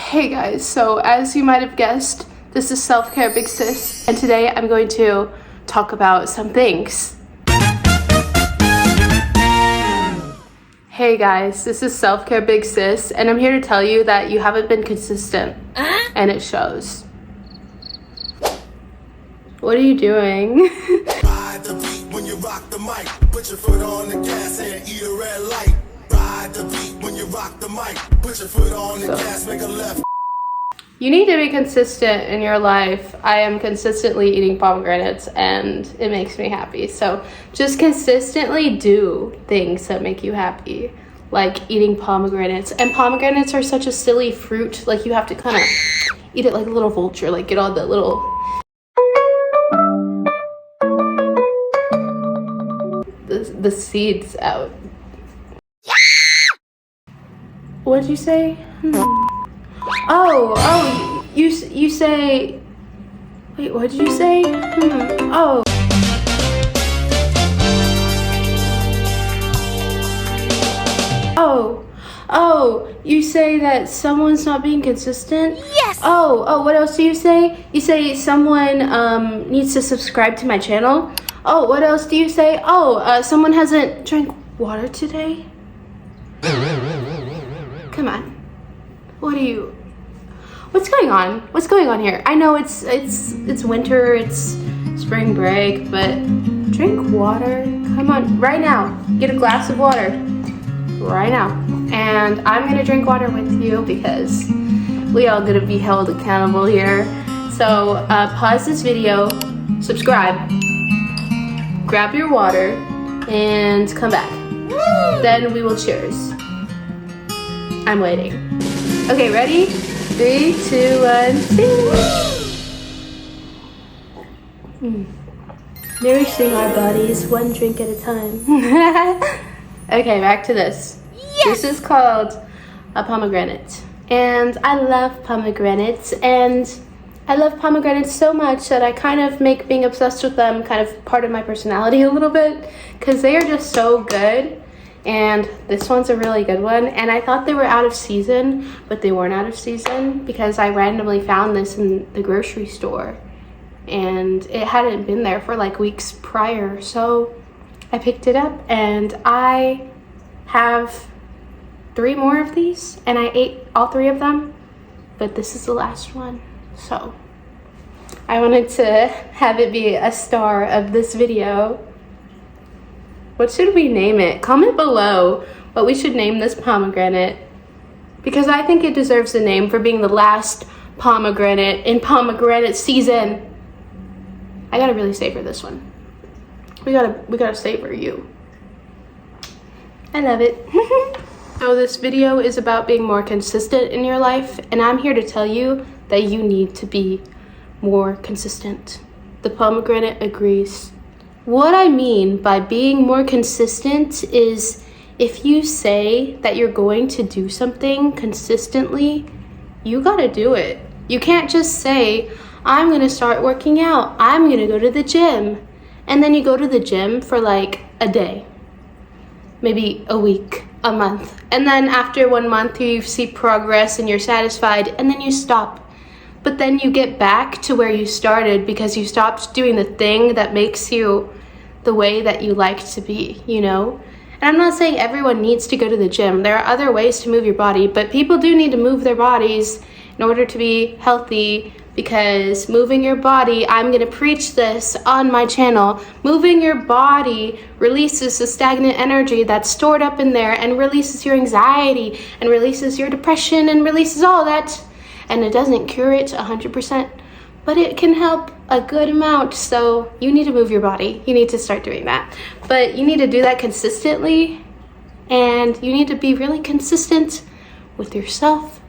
Hey guys, so as you might have guessed, this is Self-Care Big Sis, and today I'm going to talk about some things. Hey guys, this is Self-Care Big Sis, and I'm here to tell you that you haven't been consistent, and it shows. What are you doing? Ride the beat when you rock the mic. Put your foot on the gas and eat a red light. Ride the beat when you rock the mic. Put your foot on the gas, make a left. You need to be consistent in your life. I am consistently eating pomegranates and it makes me happy. So just consistently do things that make you happy, like eating pomegranates. And pomegranates are such a silly fruit. Like you have to kind of eat it like a little vulture, like get all the little the seeds out. What did you say? Oh, you say, wait, what did you say? Oh, you say that someone's not being consistent? Yes! Oh, what else do you say? You say someone needs to subscribe to my channel? Oh, what else do you say? Someone hasn't drank water today? Come on. What's going on? What's going on here? I know it's winter, it's spring break, but drink water. Come on, right now. Get a glass of water. Right now. And I'm gonna drink water with you because we all gonna be held accountable here. So pause this video, subscribe, grab your water, and come back. Then we will cheers. I'm waiting. Okay, ready? 3, 2, 1, sing. Nourishing our bodies one drink at a time. Okay, back to this. Yes! This is called a pomegranate. And I love pomegranates, and I love pomegranates so much that I kind of make being obsessed with them kind of part of my personality a little bit, because they are just so good. And this one's a really good one, and I thought they were out of season, but they weren't out of season because I randomly found this in the grocery store and it hadn't been there for like weeks prior, so I picked it up and I have 3 more of these and I ate all 3 of them, but this is the last one. So I wanted to have it be a star of this video. What should we name it? Comment below what we should name this pomegranate, because I think it deserves a name for being the last pomegranate in pomegranate season. I gotta really savor this one. We gotta savor you. I love it. So this video is about being more consistent in your life, and I'm here to tell you that you need to be more consistent. The pomegranate agrees. What I mean by being more consistent is if you say that you're going to do something consistently, you gotta do it. You can't just say, I'm gonna start working out, I'm gonna go to the gym, and then you go to the gym for like a day, maybe a week, a month, and then after 1 month you see progress and you're satisfied, and then you stop. But then you get back to where you started because you stopped doing the thing that makes you the way that you like to be, you know? And I'm not saying everyone needs to go to the gym. There are other ways to move your body, but people do need to move their bodies in order to be healthy, because moving your body, I'm gonna preach this on my channel, moving your body releases the stagnant energy that's stored up in there and releases your anxiety and releases your depression and releases all that. And it doesn't cure it 100%, but it can help a good amount. So you need to move your body. You need to start doing that. But you need to do that consistently, and you need to be really consistent with yourself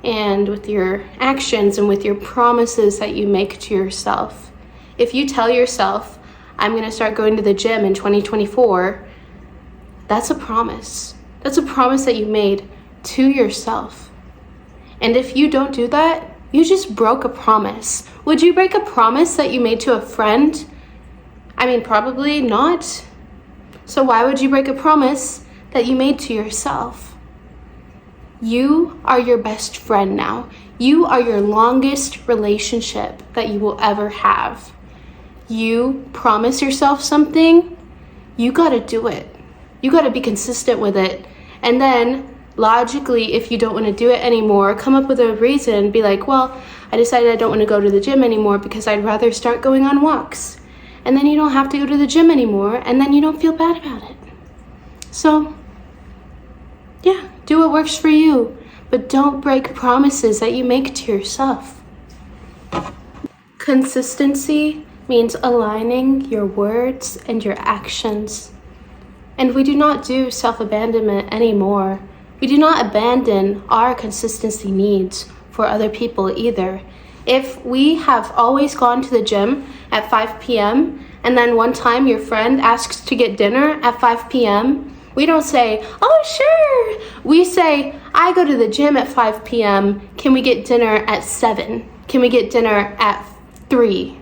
and with your actions and with your promises that you make to yourself. If you tell yourself, I'm gonna start going to the gym in 2024, that's a promise. That's a promise that you made to yourself. And if you don't do that, you just broke a promise. Would you break a promise that you made to a friend? I mean, probably not. So why would you break a promise that you made to yourself? You are your best friend now. You are your longest relationship that you will ever have. You promise yourself something, you gotta do it. You gotta be consistent with it. And then logically, if you don't want to do it anymore, come up with a reason. Be like, well, I decided I don't want to go to the gym anymore because I'd rather start going on walks. And then you don't have to go to the gym anymore, and then you don't feel bad about it. So, yeah, do what works for you, but don't break promises that you make to yourself. Consistency means aligning your words and your actions. And we do not do self-abandonment anymore. We do not abandon our consistency needs for other people either. If we have always gone to the gym at 5 p.m. and then one time your friend asks to get dinner at 5 p.m., we don't say, oh, sure. We say, I go to the gym at 5 p.m. Can we get dinner at 7? Can we get dinner at 3?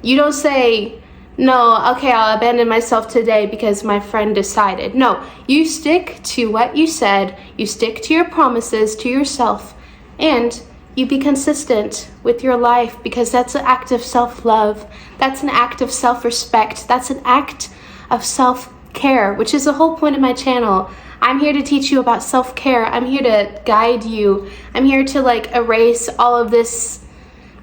You don't say, no, okay, I'll abandon myself today because my friend decided. No, you stick to what you said, you stick to your promises to yourself, and you be consistent with your life, because that's an act of self-love. That's an act of self-respect. That's an act of self-care, which is the whole point of my channel. I'm here to teach you about self-care. I'm here to guide you. I'm here to erase all of this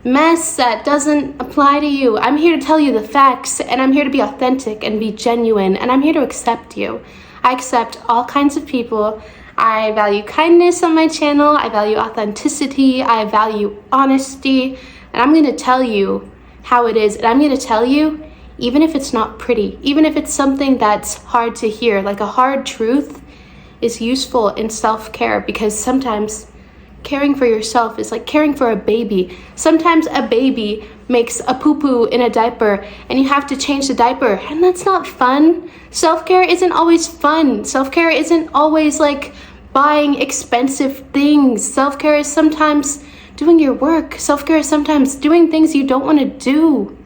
mess that doesn't apply to you. I'm here to tell you the facts, and I'm here to be authentic and be genuine, and I'm here to accept you. I accept all kinds of people. I value kindness on my channel. I value authenticity. I value honesty, and I'm going to tell you how it is, and I'm going to tell you even if it's not pretty, even if it's something that's hard to hear. Like, a hard truth is useful in self-care, because sometimes caring for yourself is like caring for a baby. Sometimes a baby makes a poo-poo in a diaper and you have to change the diaper, and that's not fun. Self-care isn't always fun. Self-care isn't always like buying expensive things. Self-care is sometimes doing your work. Self-care is sometimes doing things you don't want to do,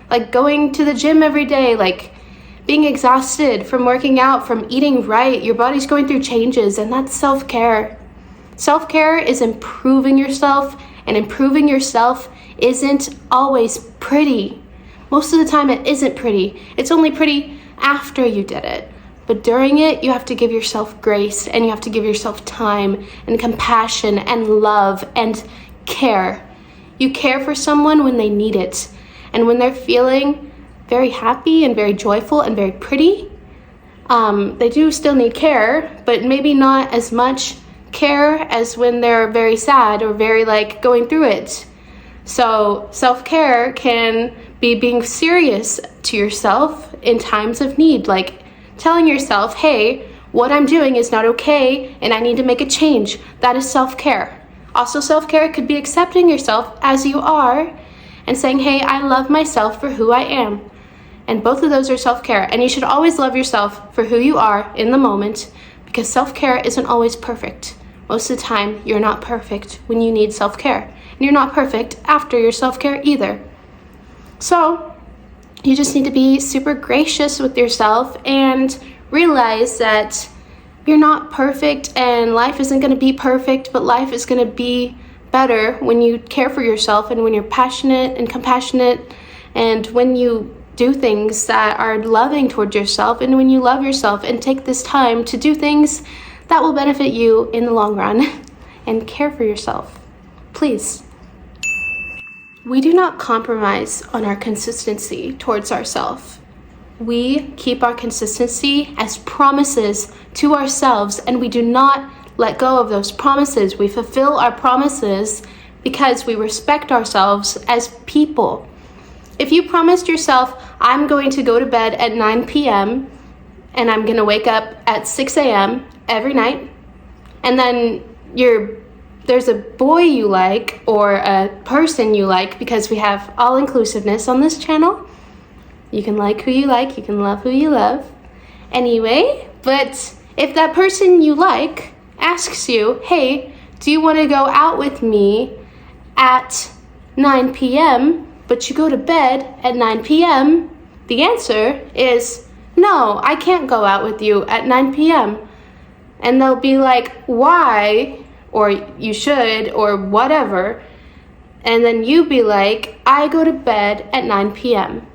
like going to the gym every day, like being exhausted from working out, from eating right. Your body's going through changes, and that's self-care. Self-care is improving yourself, and improving yourself isn't always pretty. Most of the time it isn't pretty. It's only pretty after you did it. But during it, you have to give yourself grace, and you have to give yourself time and compassion and love and care. You care for someone when they need it. And when they're feeling very happy and very joyful and very pretty, they do still need care, but maybe not as much care as when they're very sad or very going through it. So self-care can be being serious to yourself in times of need, like telling yourself, hey, what I'm doing is not okay and I need to make a change. That is self-care. Also, self-care could be accepting yourself as you are and saying, hey, I love myself for who I am. And both of those are self-care. And you should always love yourself for who you are in the moment, because self-care isn't always perfect. Most of the time, you're not perfect when you need self-care. And you're not perfect after your self-care either. So, you just need to be super gracious with yourself and realize that you're not perfect, and life isn't going to be perfect, but life is going to be better when you care for yourself, and when you're passionate and compassionate, and when you do things that are loving towards yourself, and when you love yourself and take this time to do things that will benefit you in the long run and care for yourself. Please. We do not compromise on our consistency towards ourselves. We keep our consistency as promises to ourselves, and we do not let go of those promises. We fulfill our promises because we respect ourselves as people. If you promised yourself, I'm going to go to bed at 9 p.m. and I'm going to wake up at 6 a.m. every night, and then there's a boy you like or a person you like, because we have all inclusiveness on this channel. You can like who you like, you can love who you love. Anyway, but if that person you like asks you, hey, do you want to go out with me at 9 p.m., but you go to bed at 9 p.m., the answer is, no, I can't go out with you at 9 p.m. And they'll be like, why? or you should, or whatever, and then you be like, I go to bed at 9 p.m.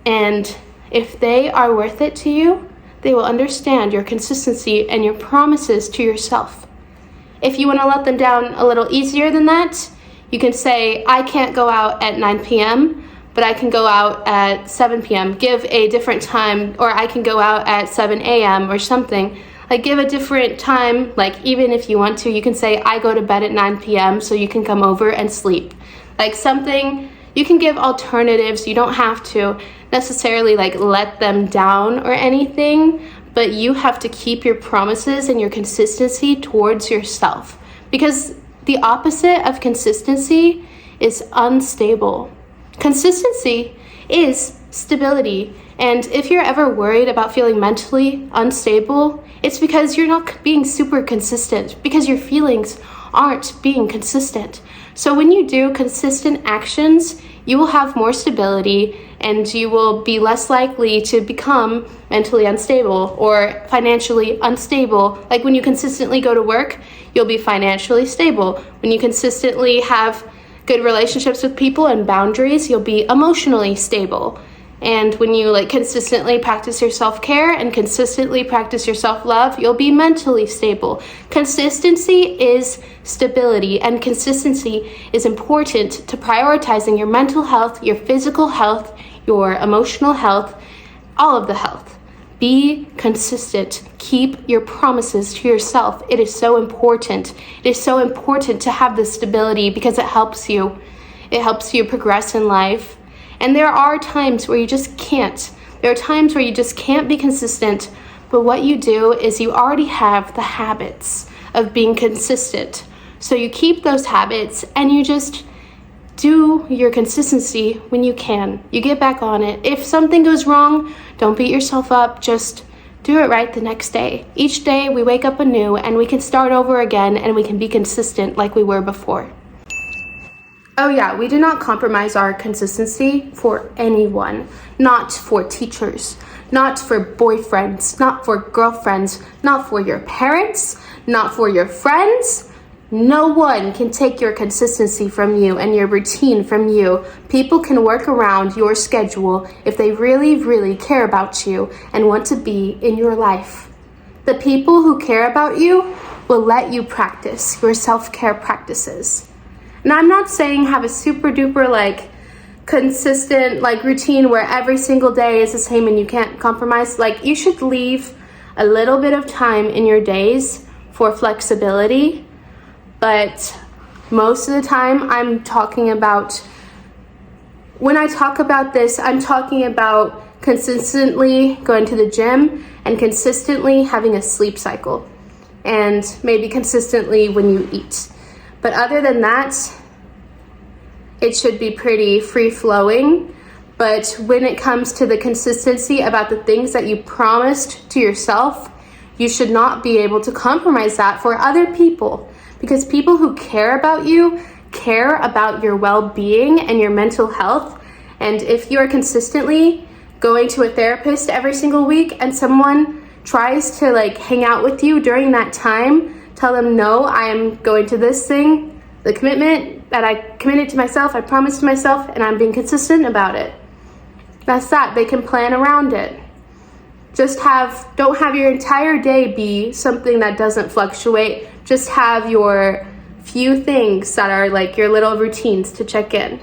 And if they are worth it to you, they will understand your consistency and your promises to yourself. If you want to let them down a little easier than that, you can say, I can't go out at 9 p.m., but I can go out at 7 p.m. Give a different time, or I can go out at 7 a.m. or something. Like, give a different time. Like, even if you want to, you can say, I go to bed at 9 p.m. so you can come over and sleep. Like, something, you can give alternatives. You don't have to necessarily like let them down or anything, but you have to keep your promises and your consistency towards yourself, because the opposite of consistency is unstable. Consistency is stability, and if you're ever worried about feeling mentally unstable, it's because you're not being super consistent, because your feelings aren't being consistent. So when you do consistent actions, you will have more stability, and you will be less likely to become mentally unstable or financially unstable. Like, when you consistently go to work, you'll be financially stable. When you consistently have good relationships with people and boundaries, you'll be emotionally stable. And when you like consistently practice your self-care and consistently practice your self-love, you'll be mentally stable. Consistency is stability, and consistency is important to prioritizing your mental health, your physical health, your emotional health, all of the health. Be consistent. Keep your promises to yourself. It is so important. It is so important to have this stability, because it helps you. It helps you progress in life. And there are times where you just can't. There are times where you just can't be consistent. But what you do is you already have the habits of being consistent. So you keep those habits and you just do your consistency when you can. You get back on it. If something goes wrong, don't beat yourself up. Just do it right the next day. Each day we wake up anew and we can start over again, and we can be consistent like we were before. Oh yeah, we do not compromise our consistency for anyone. Not for teachers, not for boyfriends, not for girlfriends, not for your parents, not for your friends. No one can take your consistency from you and your routine from you. People can work around your schedule if they really, really care about you and want to be in your life. The people who care about you will let you practice your self-care practices. And I'm not saying have a super duper like consistent like routine where every single day is the same and you can't compromise. Like, you should leave a little bit of time in your days for flexibility. But most of the time I'm talking about, when I talk about this, I'm talking about consistently going to the gym and consistently having a sleep cycle, and maybe consistently when you eat. But other than that, it should be pretty free-flowing. But when it comes to the consistency about the things that you promised to yourself, you should not be able to compromise that for other people. Because people who care about you care about your well-being and your mental health. And if you're consistently going to a therapist every single week and someone tries to like hang out with you during that time, tell them, no, I am going to this thing, the commitment that I committed to myself, I promised to myself, and I'm being consistent about it. That's that. They can plan around it. Don't have your entire day be something that doesn't fluctuate. Just have your few things that are like your little routines to check in.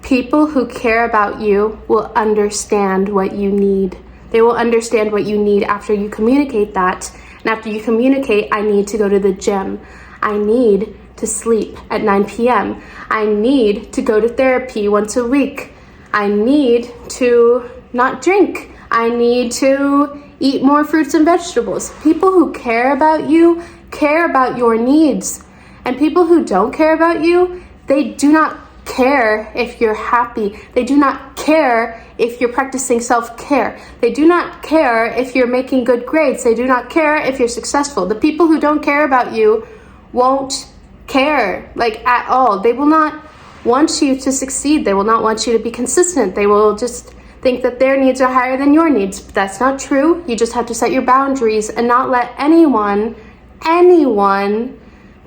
People who care about you will understand what you need. They will understand what you need after you communicate that. And after you communicate, I need to go to the gym. I need to sleep at 9 p.m. I need to go to therapy once a week. I need to not drink. I need to eat more fruits and vegetables. People who care about you care about your needs. And people who don't care about you, they do not care if you're happy. They do not care if you're practicing self-care. They do not care if you're making good grades. They do not care if you're successful. The people who don't care about you won't care, like, at all. They will not want you to succeed. They will not want you to be consistent. They will just think that their needs are higher than your needs. But that's not true. You just have to set your boundaries and not let anyone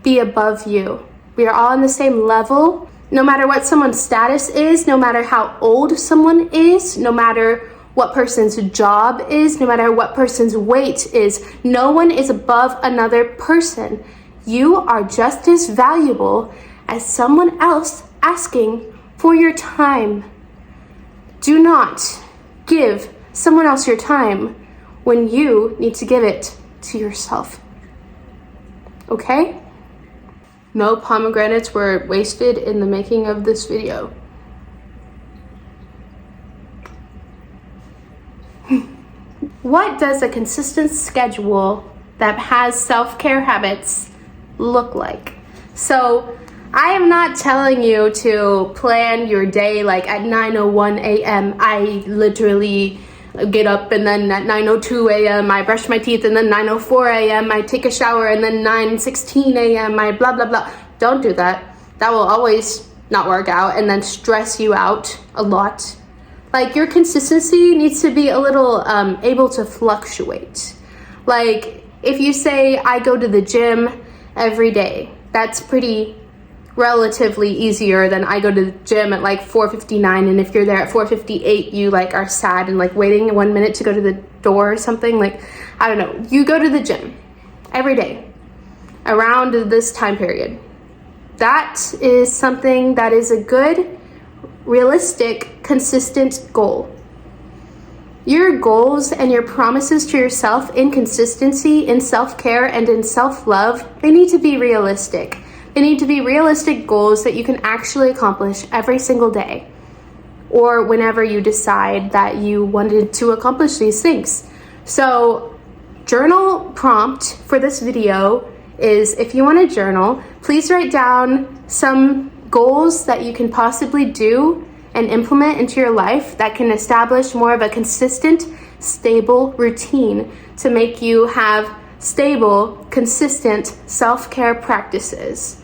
be above you. We are all on the same level. No matter what someone's status is, no matter how old someone is, no matter what person's job is, no matter what person's weight is, no one is above another person. You are just as valuable as someone else asking for your time. Do not give someone else your time when you need to give it to yourself. Okay? No pomegranates were wasted in the making of this video. What does a consistent schedule that has self-care habits look like? So I am not telling you to plan your day like at 9:01 a.m. I literally get up, and then at 9:02 a.m. I brush my teeth, and then 9:04 a.m. I take a shower, and then 9:16 a.m. I blah blah blah. Don't do that. That will always not work out and then stress you out a lot. Like, your consistency needs to be a little able to fluctuate. Like, if you say I go to the gym every day, that's pretty relatively easier than I go to the gym at like 4:59, and if you're there at 4:58 you like are sad and like waiting 1 minute to go to the door or something. Like, I don't know, you go to the gym every day around this time period. That is something that is a good, realistic, consistent goal. Your goals and your promises to yourself in consistency, in self-care, and in self-love, they need to be realistic. They need to be realistic goals that you can actually accomplish every single day, or whenever you decide that you wanted to accomplish these things. So, journal prompt for this video is, if you want to journal, please write down some goals that you can possibly do and implement into your life that can establish more of a consistent, stable routine to make you have stable, consistent self-care practices.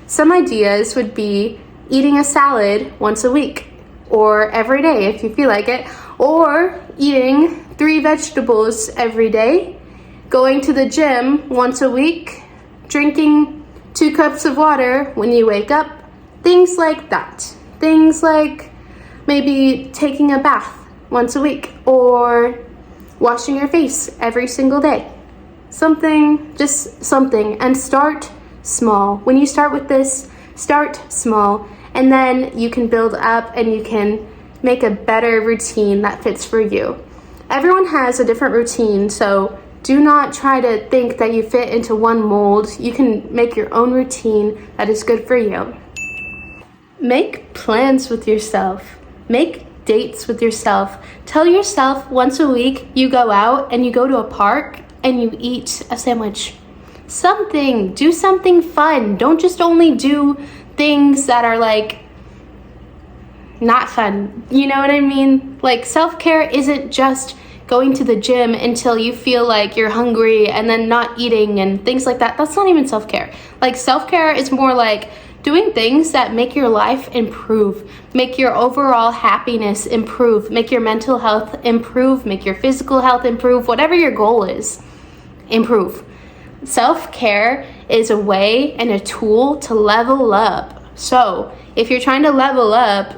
Some ideas would be eating a salad once a week, or every day if you feel like it, or eating 3 vegetables every day, going to the gym once a week, drinking 2 cups of water when you wake up, things like that. Things like maybe taking a bath once a week, or washing your face every single day. Something, just something, and start small. When you start with this, start small, and then you can build up and you can make a better routine that fits for you. Everyone has a different routine, so do not try to think that you fit into one mold. You can make your own routine that is good for you. Make plans with yourself. Make dates with yourself. Tell yourself once a week you go out and you go to a park and you eat a sandwich. Something, do something fun. Don't just only do things that are like not fun. You know what I mean? Like, self-care isn't just going to the gym until you feel like you're hungry and then not eating and things like that. That's not even self-care. Like, self-care is more like doing things that make your life improve, make your overall happiness improve, make your mental health improve, make your physical health improve, whatever your goal is, improve. Self-care is a way and a tool to level up. So if you're trying to level up,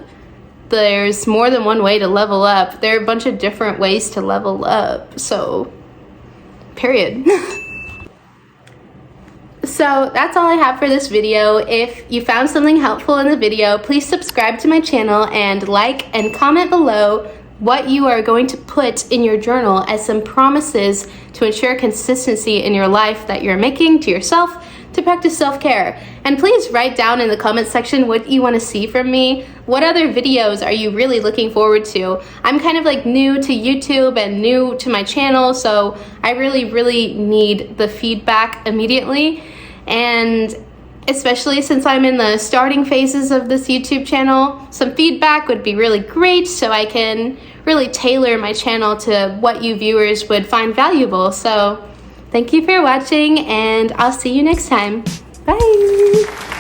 there's more than one way to level up. There are a bunch of different ways to level up. So, period. So that's all I have for this video. If you found something helpful in the video, please subscribe to my channel and like and comment below what you are going to put in your journal as some promises to ensure consistency in your life that you're making to yourself to practice self-care. And please write down in the comment section what you want to see from me. What other videos are you really looking forward to? I'm kind of like new to YouTube and new to my channel, so I really need the feedback immediately. And especially since I'm in the starting phases of this YouTube channel, some feedback would be really great so I can really tailor my channel to what you viewers would find valuable. So thank you for watching, and I'll see you next time. Bye!